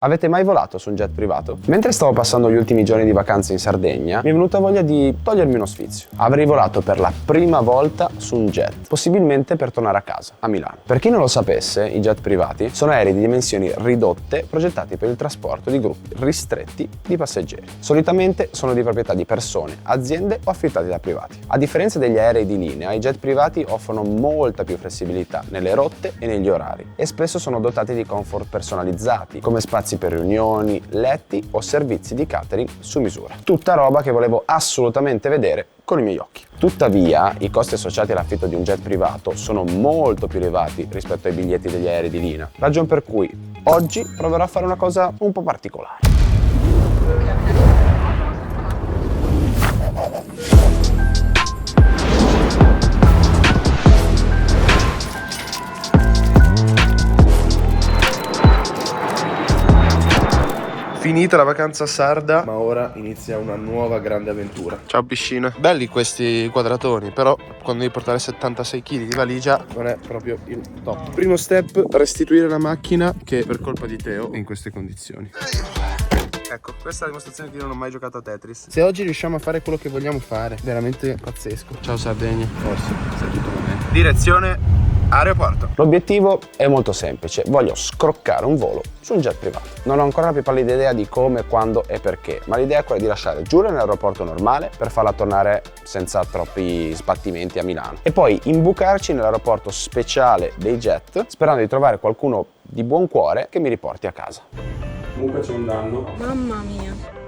Avete mai volato su un jet privato? Mentre stavo passando gli ultimi giorni di vacanza in Sardegna, mi è venuta voglia di togliermi uno sfizio. Avrei volato per la prima volta su un jet, possibilmente per tornare a casa, a Milano. Per chi non lo sapesse, i jet privati sono aerei di dimensioni ridotte progettati per il trasporto di gruppi ristretti di passeggeri. Solitamente sono di proprietà di persone, aziende o affittati da privati. A differenza degli aerei di linea, i jet privati offrono molta più flessibilità nelle rotte e negli orari e spesso sono dotati di comfort personalizzati, come spazi per riunioni, letti o servizi di catering su misura. Tutta roba che volevo assolutamente vedere con i miei occhi. Tuttavia, i costi associati all'affitto di un jet privato sono molto più elevati rispetto ai biglietti degli aerei di linea, ragion per cui oggi proverò a fare una cosa un po' particolare. Finita la vacanza sarda, ma ora inizia una nuova grande avventura. Ciao piscina. Belli questi quadratoni, però quando devi portare 76 kg di valigia non è proprio il top. Primo step, restituire la macchina che per colpa di Teo è in queste condizioni. Ecco, questa è la dimostrazione che io non ho mai giocato a Tetris. Se oggi riusciamo a fare quello che vogliamo fare, veramente pazzesco. Ciao Sardegna. Forse, sta tutto bene. Direzione aeroporto. L'obiettivo è molto semplice, voglio scroccare un volo su un jet privato. Non ho ancora la più pallida idea di come, quando e perché, ma l'idea è quella di lasciare Giulia nell'aeroporto normale per farla tornare senza troppi sbattimenti a Milano e poi imbucarci nell'aeroporto speciale dei jet, sperando di trovare qualcuno di buon cuore che mi riporti a casa. Comunque c'è un danno. Mamma mia.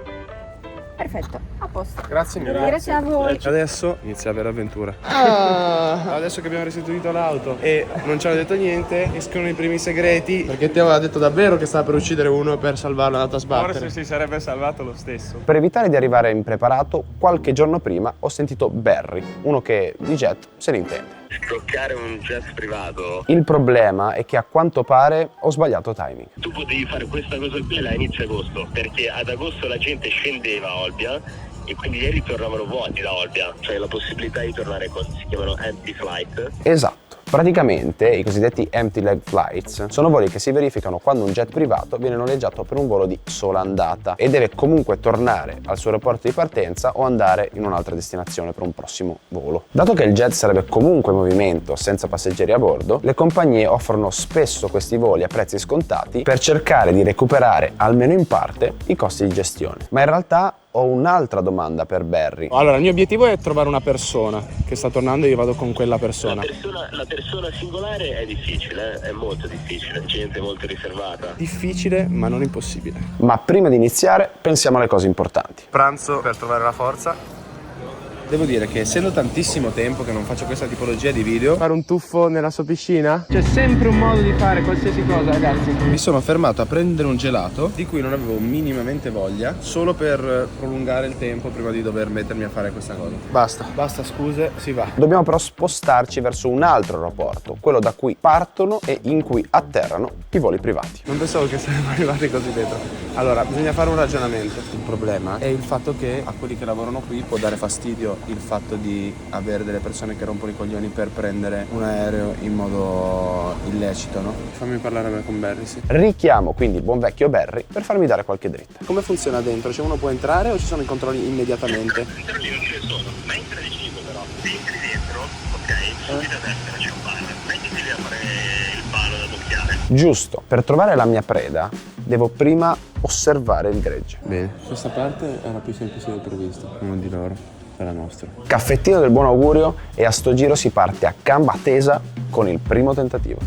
Perfetto, a posto. Grazie mille. Grazie a voi. Adesso inizia la vera avventura. Adesso che abbiamo restituito l'auto e non ci hanno detto niente, escono i primi segreti. Perché Teo aveva detto davvero che stava per uccidere uno per salvarlo, è andato a sbattere. Forse si sarebbe salvato lo stesso. Per evitare di arrivare impreparato, qualche giorno prima ho sentito Barry, uno che di jet se ne intende. Scroccare un jet privato. Il problema è che a quanto pare ho sbagliato timing. Tu potevi fare questa cosa qui a inizio agosto, perché ad agosto la gente scendeva a Olbia e quindi gli aerei tornavano vuoti da Olbia, cioè la possibilità di tornare con si chiamano empty flight. Esatto. Praticamente i cosiddetti empty leg flights sono voli che si verificano quando un jet privato viene noleggiato per un volo di sola andata e deve comunque tornare al suo aeroporto di partenza o andare in un'altra destinazione per un prossimo volo. Dato che il jet sarebbe comunque in movimento senza passeggeri a bordo, le compagnie offrono spesso questi voli a prezzi scontati per cercare di recuperare, almeno in parte, i costi di gestione. Ma in realtà ho un'altra domanda per Barry. Allora, il mio obiettivo è trovare una persona che sta tornando e io vado con quella persona. La persona singolare è difficile, è molto difficile, gente molto riservata. Difficile, ma non impossibile. Ma prima di iniziare, pensiamo alle cose importanti. Pranzo per trovare la forza. Devo dire che essendo tantissimo tempo che non faccio questa tipologia di video, fare un tuffo nella sua piscina? C'è sempre un modo di fare qualsiasi cosa, ragazzi. Mi sono fermato a prendere un gelato di cui non avevo minimamente voglia, solo per prolungare il tempo prima di dover mettermi a fare questa cosa. Basta scuse, si va. Dobbiamo però spostarci verso un altro aeroporto, quello da cui partono e in cui atterrano i voli privati. Non pensavo che saremmo arrivati così dentro. Allora, bisogna fare un ragionamento. Il problema è il fatto che a quelli che lavorano qui può dare fastidio il fatto di avere delle persone che rompono i coglioni per prendere un aereo in modo illecito, no? Fammi parlare a me con Barry, sì. Richiamo quindi il buon vecchio Barry per farmi dare qualche dritta. Come funziona dentro? Cioè uno può entrare o ci sono i controlli immediatamente? Controlli non ce ne sono, ma entra deciso però. Se entri dentro, ok, subito a destra c'è un bar. Mettiti lì a fare il palo da bocchiare. Giusto, per trovare la mia preda devo prima osservare il gregge. Bene, questa parte era più semplice del previsto. Uno di loro. La nostra. Caffettino del buon augurio e a sto giro si parte a gamba tesa con il primo tentativo.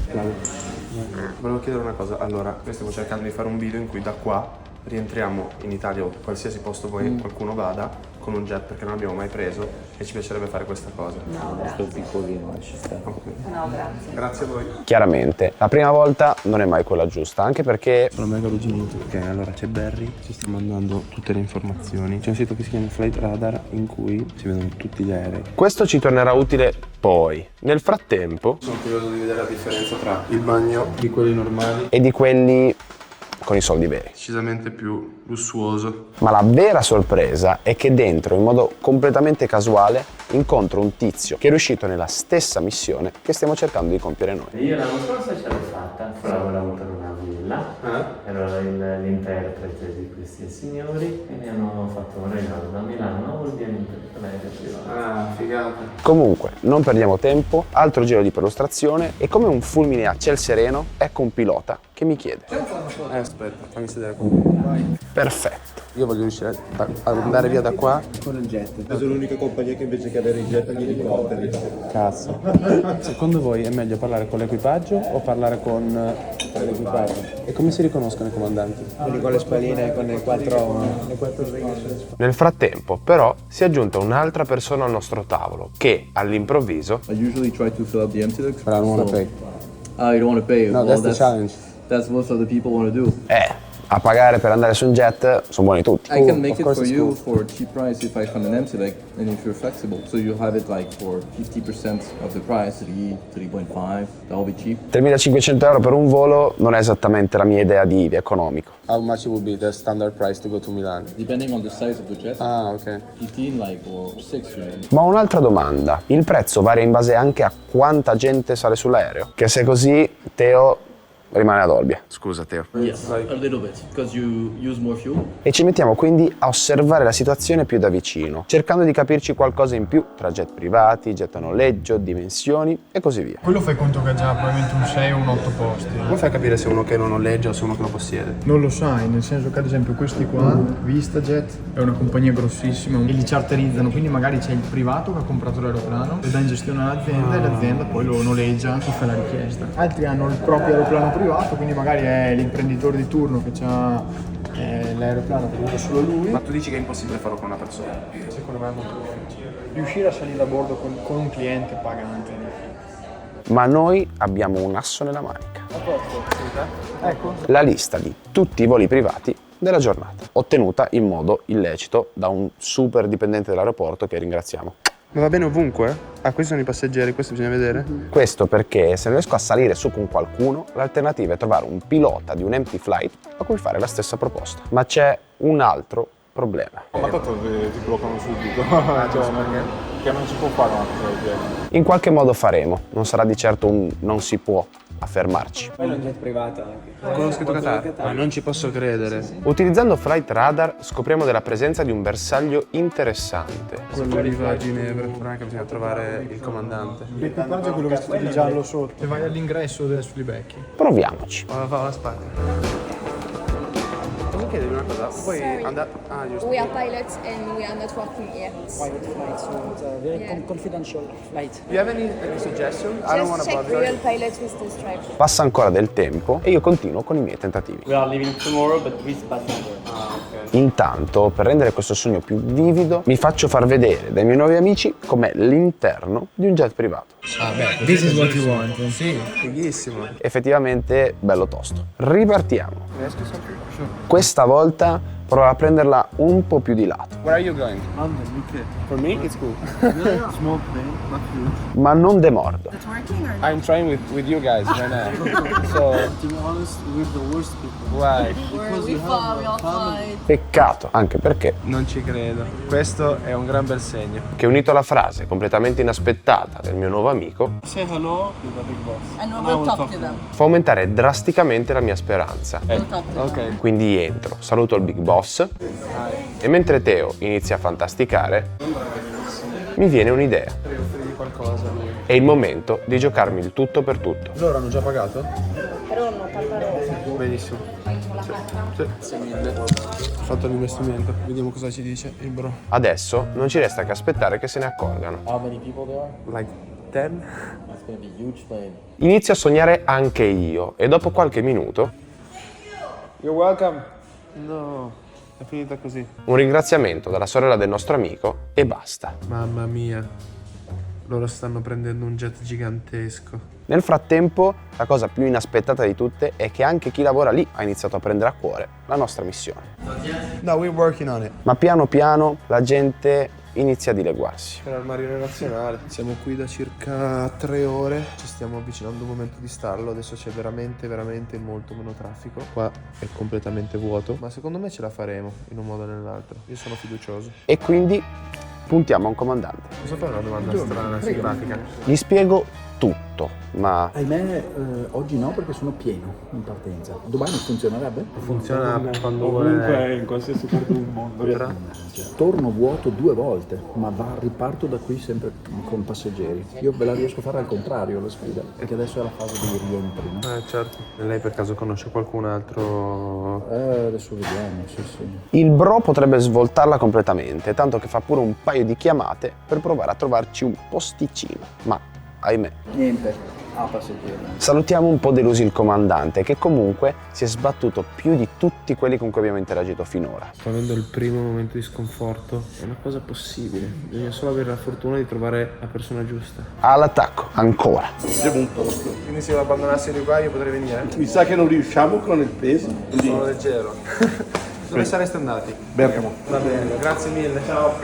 Volevo chiedere una cosa, allora, noi stiamo cercando di fare un video in cui da qua rientriamo in Italia o qualsiasi posto voi qualcuno vada con un jet perché non l'abbiamo mai preso e ci piacerebbe fare questa cosa. No, questo piccolino ci sta. Okay. No, grazie. Grazie a voi. Chiaramente, la prima volta non è mai quella giusta, anche perché Sono mega arrugginito. Ok, allora c'è Barry, ci sta mandando tutte le informazioni. C'è un sito che si chiama Flight Radar in cui si vedono tutti gli aerei. questo ci tornerà utile poi. Nel frattempo, Sono curioso di vedere la differenza tra il bagno di quelli normali e di quelli con i soldi veri. decisamente più lussuoso. Ma la vera sorpresa è che dentro, in modo completamente casuale, incontro un tizio che è riuscito nella stessa missione che stiamo cercando di compiere noi. Io l'anno scorso ce l'ho fatta, ho lavorato per una villa, Ero l'interprete di questi signori e mi hanno fatto un regalo da Milano a Olbia in l'aereo privato. Figata. Comunque, non perdiamo tempo, altro giro di perlustrazione e come un fulmine a ciel sereno, ecco un pilota che mi chiede. Aspetta, fammi sedere con me. Vai. Perfetto. Io voglio riuscire ad andare via da qua. Con il jet. Sono l'unica compagnia che invece che avere i jet ha gli elicotteri. Cazzo. Secondo voi è meglio parlare con l'equipaggio o parlare con l'equipaggio? E come si riconoscono i comandanti? Quelli con le spaline, con le quattro righe sulle spalle. Nel frattempo, però, si è aggiunta un'altra persona al nostro tavolo che, all'improvviso, I usually try to fill up the empty legs. But I don't want to pay. You don't want to pay? No, Well, that's the challenge. That's what other people want to do. a pagare per andare su un jet sono buoni tutti. I can make of it course for it's you cool. for a cheap price if I find an empty leg and if you're flexible. So you have it like for 50% of the price, 3, 3.5, that'll be cheap. 3.500 euro per un volo non è esattamente la mia idea di economico. How much it would be the standard price to go to Milan? Depending on the size of the jet. Ah, ok. 15 like or 6 really. Ma ho un'altra domanda, il prezzo varia in base anche a quanta gente sale sull'aereo? Che se così, Teo rimane ad Olbia. Scusa Teo. Yes, a little bit because you use more fuel. E ci mettiamo quindi a osservare la situazione più da vicino, cercando di capirci qualcosa in più tra jet privati, jet a noleggio, dimensioni e così via. Quello fai conto che ha già probabilmente un 6 o un 8 posti. Come fai a capire se uno che non noleggia o se uno che lo possiede? Non lo sai, nel senso che ad esempio questi qua, VistaJet, è una compagnia grossissima e li charterizzano, quindi magari c'è il privato che ha comprato l'aeroplano, lo dà in gestione all'azienda e l'azienda poi lo noleggia e fa la richiesta. Altri hanno il proprio aeroplano privato, quindi magari è l'imprenditore di turno che ha l'aeroplano che usa solo lui. Ma tu dici che è impossibile farlo con una persona? Secondo me è molto difficile. Riuscire a salire a bordo con un cliente pagante. Ma noi abbiamo un asso nella manica. Ecco. La lista di tutti i voli privati della giornata, ottenuta in modo illecito da un super dipendente dell'aeroporto che ringraziamo. Ma va bene ovunque? Ah, questi sono i passeggeri, questo bisogna vedere? Questo perché se non riesco a salire su con qualcuno, l'alternativa è trovare un pilota di un empty flight a cui fare la stessa proposta. Ma c'è un altro problema. Ma tanto ti bloccano subito. Che non si può fare una cosa del genere. In qualche modo faremo, non sarà di certo un non si può a fermarci. Poi è un jet privato anche. Quello scritto Qatar? Ma non ci posso credere. Utilizzando Flight Radar scopriamo della presenza di un bersaglio interessante. Quello lì va a Ginevra, però anche bisogna trovare il comandante. L'equipaggio è quello vestito di giallo sotto. Se vai all'ingresso sugli becchi. Proviamoci. Va alla spalla. Posso chiedervi una cosa? Poi andare... Ah, giusto. We are pilots and we are not working yet. Private flight, so it's a very confidential flight. Do you have any suggestion? I don't want Just to check bother. real pilots with the stripe. Passa ancora del tempo e io continuo con i miei tentativi. We are leaving tomorrow, but with passenger. Intanto, per rendere questo sogno più vivido, mi faccio far vedere dai miei nuovi amici com'è l'interno di un jet privato. This is what you want. Sì. Fighissimo. Effettivamente bello tosto. Ripartiamo. Questa volta provo a prenderla un po' più di lato, Where are you going? London, UK. For me, it's cool. Small plane, not huge. ma non demordo. I'm trying with you guys right now. So, To be honest, we're the worst people. why? Because you have family. Peccato, anche perché, Non ci credo. Questo è un gran bel segno. che unito alla frase completamente inaspettata del mio nuovo amico, Say hello to the big boss. And we will talk to them. fa aumentare drasticamente la mia speranza. Ok. Quindi entro, saluto il big boss e mentre Teo inizia a fantasticare, mi viene un'idea. È il momento di giocarmi il tutto per tutto. Loro hanno già pagato? Però no, Benissimo. Grazie mille. Ho fatto l'investimento. Vediamo cosa ci dice il bro. Adesso non ci resta che aspettare che se ne accorgano. How many people there are? Like 10? It's gonna be a huge plane. Inizio a sognare anche io e dopo qualche minuto You're welcome. No, è finita così. un ringraziamento dalla sorella del nostro amico e basta. Mamma mia. Loro stanno prendendo un jet gigantesco. Nel frattempo, la cosa più inaspettata di tutte è che anche chi lavora lì ha iniziato a prendere a cuore la nostra missione. No, we're working on it. Ma piano piano la gente inizia a dileguarsi. Per il Marine Nazionale. Siamo qui da circa 3 ore. Ci stiamo avvicinando a un momento di stallo. Adesso c'è veramente molto meno traffico. Qua è completamente vuoto. Ma secondo me ce la faremo in un modo o nell'altro. Io sono fiducioso. E quindi puntiamo a un comandante. Posso fare una domanda strana, simpatica? Gli spiego tutto, ma Ahimè, oggi no perché sono pieno in partenza. Domani funzionerebbe? Funziona quando Ovunque, in qualsiasi parte del mondo. Torno vuoto 2 volte, ma riparto da qui sempre con passeggeri. Io ve la riesco a fare al contrario la sfida, perché adesso è la fase dei rientri, no? Certo. E lei per caso conosce qualcun altro? Adesso vediamo, sì. il bro potrebbe svoltarla completamente, tanto che fa pure un paio di chiamate per provare a trovarci un posticino, ma ahimè. Niente, passeggeri. Salutiamo un po' delusi il comandante, che comunque si è sbattuto più di tutti quelli con cui abbiamo interagito finora. Sto avendo il primo momento di sconforto. È una cosa possibile. Bisogna solo avere la fortuna di trovare la persona giusta. All'attacco, ancora. Abbiamo un posto. Quindi se io abbandonassi di qua io potrei venire? Mi sa che non riusciamo con il peso. Quindi Sono leggero. Dove sareste andati? Bergamo. Va bene, grazie mille. Ciao.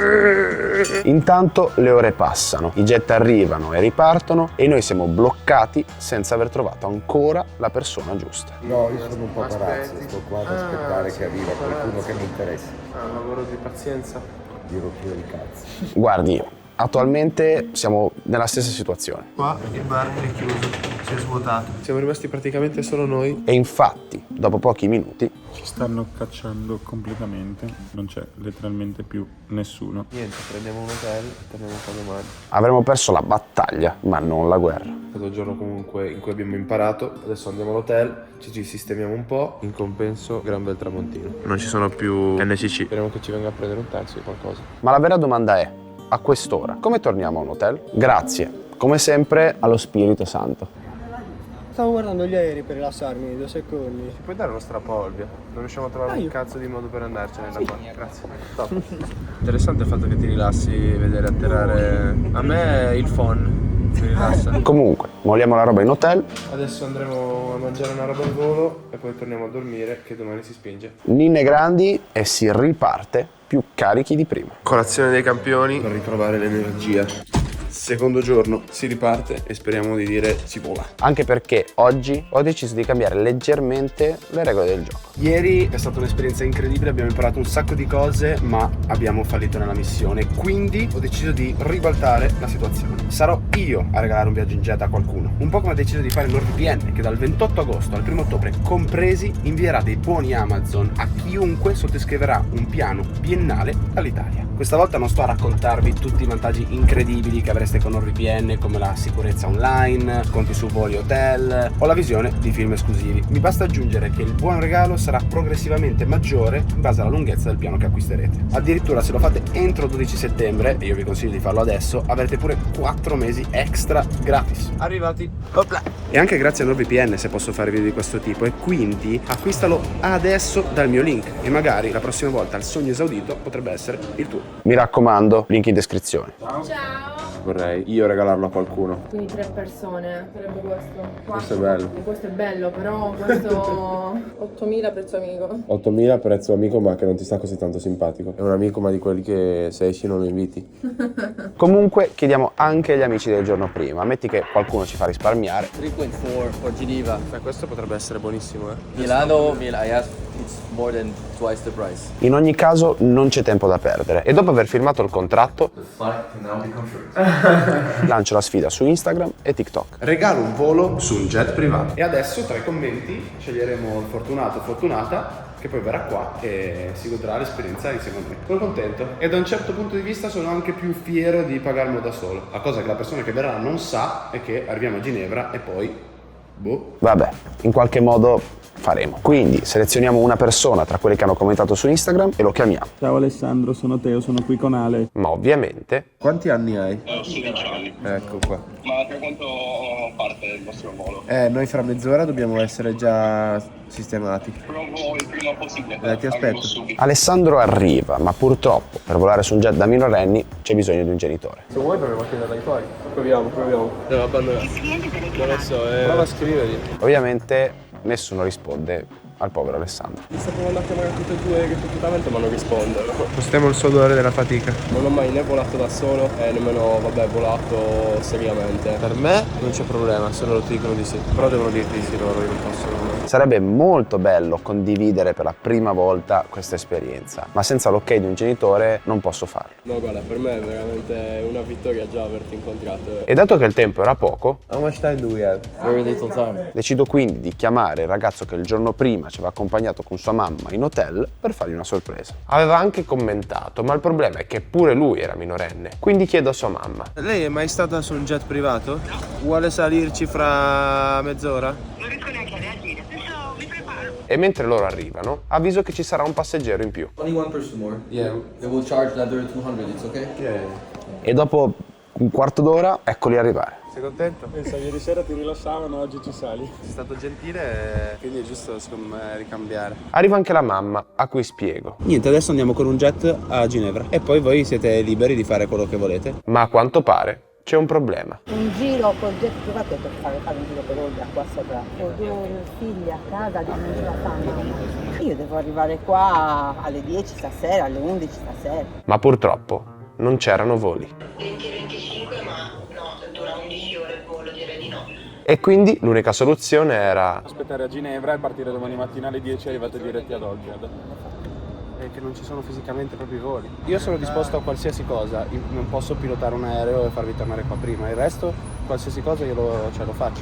Intanto le ore passano, i jet arrivano e ripartono e noi siamo bloccati senza aver trovato ancora la persona giusta. No, io sono un paparazzo, sto qua ad aspettare che arriva qualcuno che mi interessa. Un lavoro di pazienza. Di rottura di cazzo. Guardi, attualmente siamo nella stessa situazione. Qua il bar è chiuso, si è svuotato. Siamo rimasti praticamente solo noi. E infatti, dopo pochi minuti, Ci stanno cacciando completamente, non c'è letteralmente più nessuno. Niente, prendiamo un hotel e torniamo qua domani. avremo perso la battaglia, ma non la guerra. È stato il giorno comunque in cui abbiamo imparato. Adesso andiamo all'hotel, ci sistemiamo un po'. In compenso, gran bel tramontino. Non ci sono più NCC. Speriamo che ci venga a prendere un taxi o qualcosa. Ma la vera domanda è, a quest'ora, come torniamo a un hotel? Grazie, come sempre, allo Spirito Santo. Stavo guardando gli aerei per rilassarmi 2 secondi. Ci puoi dare uno strappo a Olbia? Non riusciamo a trovare un cazzo di modo per andarcene da qua. Grazie. Top. Interessante il fatto che ti rilassi vedere atterrare. A me il phon mi rilassa. Comunque, molliamo la roba in hotel, Adesso andremo a mangiare una roba al volo e poi torniamo a dormire che domani si spinge. ninne grandi e si riparte più carichi di prima. Colazione dei campioni per ritrovare l'energia. Secondo giorno si riparte e speriamo di dire si vola. Anche perché oggi ho deciso di cambiare leggermente le regole del gioco. Ieri è stata un'esperienza incredibile, abbiamo imparato un sacco di cose, ma abbiamo fallito nella missione. Quindi ho deciso di ribaltare la situazione. Sarò io a regalare un viaggio in jet a qualcuno. Un po' come ha deciso di fare NordVPN, che dal 28 agosto al 1 ottobre compresi invierà dei buoni Amazon a chiunque sottoscriverà un piano biennale all'Italia. Questa volta non sto a raccontarvi tutti i vantaggi incredibili che avreste con NordVPN, come la sicurezza online, sconti su voli hotel o la visione di film esclusivi. Mi basta aggiungere che il buon regalo sarà progressivamente maggiore in base alla lunghezza del piano che acquisterete. Addirittura se lo fate entro 12 settembre, e io vi consiglio di farlo adesso, avrete pure 4 mesi extra gratis. Arrivati. Opla. E anche grazie a NordVPN se posso fare video di questo tipo, e quindi acquistalo adesso dal mio link e magari la prossima volta il sogno esaudito potrebbe essere il tuo. Mi raccomando, link in descrizione. Ciao. Vorrei io regalarlo a qualcuno. Quindi 3 persone, sarebbe questo. Questo è bello. Questo è bello, però questo 8.000 prezzo amico. 8.000 prezzo amico, ma che non ti sta così tanto simpatico. È un amico, ma di quelli che se esci non lo inviti. Comunque chiediamo anche agli amici del giorno prima, metti che qualcuno ci fa risparmiare. 3.4 for Geneva. Questo potrebbe essere buonissimo, Milano, it's more than twice the price. In ogni caso non c'è tempo da perdere e dopo aver firmato il contratto The flight can now be confirmed. lancio la sfida su Instagram e TikTok. Regalo un volo su un jet privato. E adesso tra i commenti sceglieremo il fortunato o fortunata che poi verrà qua e si godrà l'esperienza insieme a noi. Sono contento e da un certo punto di vista sono anche più fiero di pagarmelo da solo. La cosa che la persona che verrà non sa è che arriviamo a Ginevra e poi boh. Vabbè, in qualche modo faremo. Quindi selezioniamo una persona tra quelli che hanno commentato su Instagram e lo chiamiamo. Ciao Alessandro, sono Teo, sono qui con Ale. Ma ovviamente Quanti anni hai? 16 anni. Ecco qua. Ma per quanto parte il vostro volo? Noi fra mezz'ora dobbiamo essere già sistemati. Provo il prima possibile. Ti aspetto. Alessandro arriva, ma purtroppo per volare su un jet da minorenni c'è bisogno di un genitore. Se vuoi proviamo a chiederla ai tuoi. Proviamo. Devo abbandonare. Non lo so, prova a scrivergli. Ovviamente nessuno risponde al povero Alessandro. Sto provando a chiamare tutte e due che effettivamente ma non rispondono. Postiamo il suo odore della fatica. Non ho mai né volato da solo e nemmeno, volato seriamente. Per me non c'è problema, se loro ti dicono di sì. Però devono dirti di sì loro, io non posso. Sarebbe molto bello condividere per la prima volta questa esperienza, ma senza l'ok di un genitore non posso farlo. No, guarda, per me è veramente una vittoria già averti incontrato. E dato che il tempo era poco, How much time do we have? Very little time. decido quindi di chiamare il ragazzo che il giorno prima ci aveva accompagnato con sua mamma in hotel per fargli una sorpresa. Aveva anche commentato, ma il problema è che pure lui era minorenne, quindi chiedo a sua mamma. Lei è mai stata su un jet privato? Vuole salirci fra mezz'ora? Non riesco neanche a reagire, adesso mi preparo. E mentre loro arrivano, avviso che ci sarà un passeggero in più. Only one person more. Yeah. They will charge another 200, it's okay? Yeah. E dopo un quarto d'ora, eccoli arrivare. Sei contento? Pensa, ieri sera ti rilassavano, oggi ci sali. Sei stato gentile, quindi è giusto secondo me ricambiare. Arriva anche la mamma, a cui spiego. Niente, adesso andiamo con un jet a Ginevra e poi voi siete liberi di fare quello che volete. Ma a quanto pare c'è un problema. Un giro col jet privato per fare un giro per Olbia qua sopra. Ho due figli a casa che non ce la fanno. Io devo arrivare qua alle 10 stasera, alle 11 stasera. Ma purtroppo non c'erano voli. 20-25, ma no, dura 11 ore il volo, direi di no. E quindi l'unica soluzione era Aspettare a Ginevra e partire domani mattina alle 10 arrivate diretti ad Olbia. È che non ci sono fisicamente proprio i voli. Io sono disposto a qualsiasi cosa, non posso pilotare un aereo e farvi tornare qua prima. Il resto, qualsiasi cosa io lo faccio.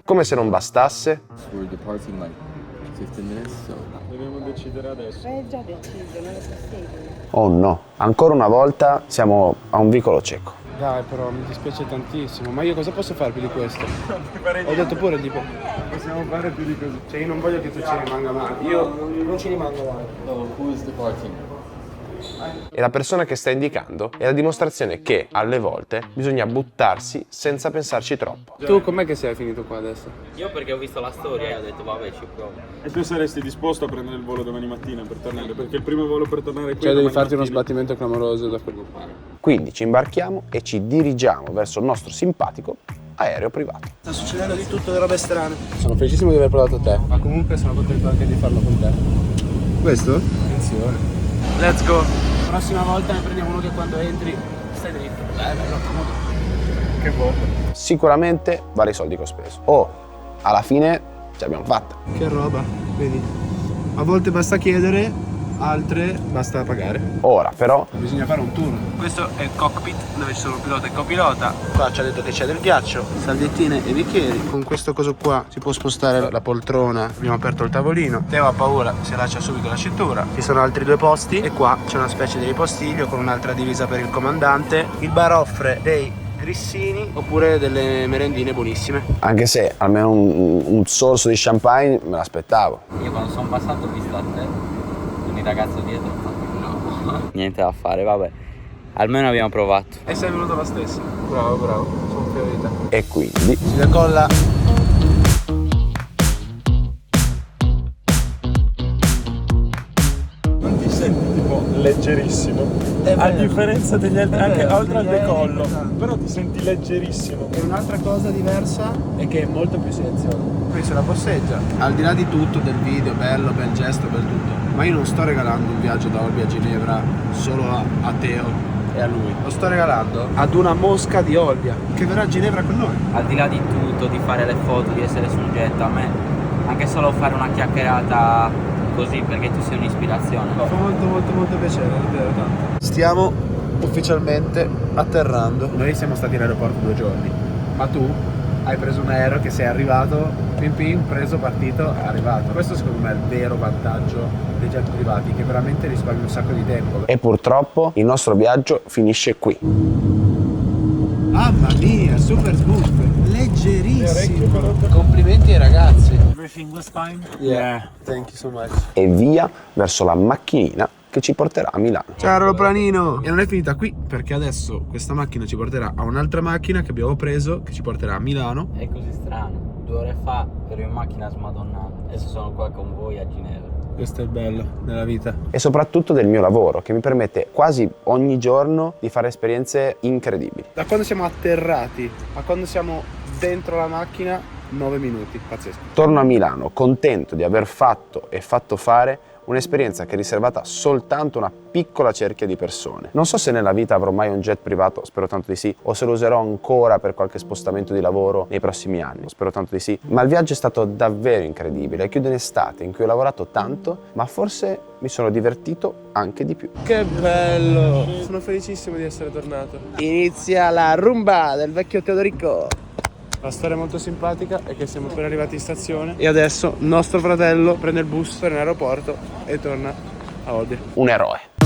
come se non bastasse. We're departing like 15 minutes, so. Dobbiamo decidere adesso. Già deciso, non è possibile. Oh no, ancora una volta siamo a un vicolo cieco. Dai, però mi dispiace tantissimo, ma io cosa posso fare più di questo? Ho detto pure tipo, Possiamo fare più di così. cioè io non voglio che tu ci rimanga male, io non ci rimango male. No, who is departing? E la persona che sta indicando è la dimostrazione che, alle volte, bisogna buttarsi senza pensarci troppo. Tu com'è che sei finito qua adesso? Io perché ho visto la storia e ho detto vabbè ci provo. E tu saresti disposto a prendere il volo domani mattina per tornare? Perché il primo volo per tornare qui Cioè devi domani farti uno mattina. sbattimento clamoroso da preoccupare. Quindi ci imbarchiamo e ci dirigiamo verso il nostro simpatico aereo privato. Sta succedendo di tutto, le robe strane. Sono felicissimo di aver provato te, ma comunque sono contento anche di farlo con te. Questo? Attenzione. Let's go. La prossima volta ne prendiamo uno che quando entri stai dritto. Bello, comodo. Che buono. Sicuramente vari soldi che ho speso. Oh, alla fine ce l'abbiamo fatta. Che roba, vedi? A volte basta chiedere, altre basta pagare. Ora però Bisogna fare un tour. Questo è il cockpit dove ci sono pilota e copilota. Qua ci ha detto che c'è del ghiaccio, salviettine e bicchieri. Con questo coso qua si può spostare la poltrona. Abbiamo aperto il tavolino. Teo ha paura, si allaccia subito la cintura. Ci sono altri due posti e qua c'è una specie di ripostiglio con un'altra divisa per il comandante. Il bar offre dei grissini oppure delle merendine buonissime. anche se almeno un sorso di champagne me l'aspettavo. Io quando sono passato ho visto a te, con il ragazzo dietro, ho fatto no. Niente da fare, vabbè. Almeno abbiamo provato. E sei venuto lo stesso. Bravo, bravo, sono fiero di te. E quindi Si decolla. Non ti senti tipo leggerissimo? A differenza degli altri, anche oltre al decollo. Però ti senti leggerissimo. E un'altra cosa diversa è che è molto più silenzioso. Qui se la posseggia. Al di là di tutto, del video, bello, bel gesto, bel tutto. Ma io non sto regalando un viaggio da Olbia a Ginevra solo a Teo e a lui. Lo sto regalando ad una mosca di Olbia che verrà a Ginevra con noi. Al di là di tutto, di fare le foto, di essere su un jet, a me anche solo fare una chiacchierata così perché tu sei un'ispirazione. Mi fa molto piacere, davvero tanto. Stiamo ufficialmente atterrando. Noi siamo stati in aeroporto 2 giorni, ma tu hai preso un aereo che sei arrivato, pim pim, preso, partito, è arrivato. Questo secondo me è il vero vantaggio dei jet privati, che veramente risparmi un sacco di tempo. e purtroppo il nostro viaggio finisce qui. Mamma mia, super smooth, leggerissimo. Complimenti ai ragazzi. Everything was fine? Yeah, thank you so much. E via verso la macchinina che ci porterà a Milano. Ciao aeroplanino! E non è finita qui, perché adesso questa macchina ci porterà a un'altra macchina che abbiamo preso, che ci porterà a Milano. È così strano. 2 ore fa ero in macchina smadonnata. Adesso sono qua con voi a Ginevra. Questo è il bello della vita. E soprattutto del mio lavoro, che mi permette quasi ogni giorno di fare esperienze incredibili. Da quando siamo atterrati a quando siamo dentro la macchina 9 minuti, pazzesco. Torno a Milano contento di aver fatto e fatto fare un'esperienza che è riservata soltanto a una piccola cerchia di persone. Non so se nella vita avrò mai un jet privato, spero tanto di sì, o se lo userò ancora per qualche spostamento di lavoro nei prossimi anni, spero tanto di sì, ma il viaggio è stato davvero incredibile. Chiude un'estate in cui ho lavorato tanto, ma forse mi sono divertito anche di più. Che bello! Sono felicissimo di essere tornato. Inizia la rumba del vecchio Teodorico. La storia molto simpatica è che siamo appena arrivati in stazione e adesso nostro fratello prende il bus per l'aeroporto e torna a Olbia. Un eroe.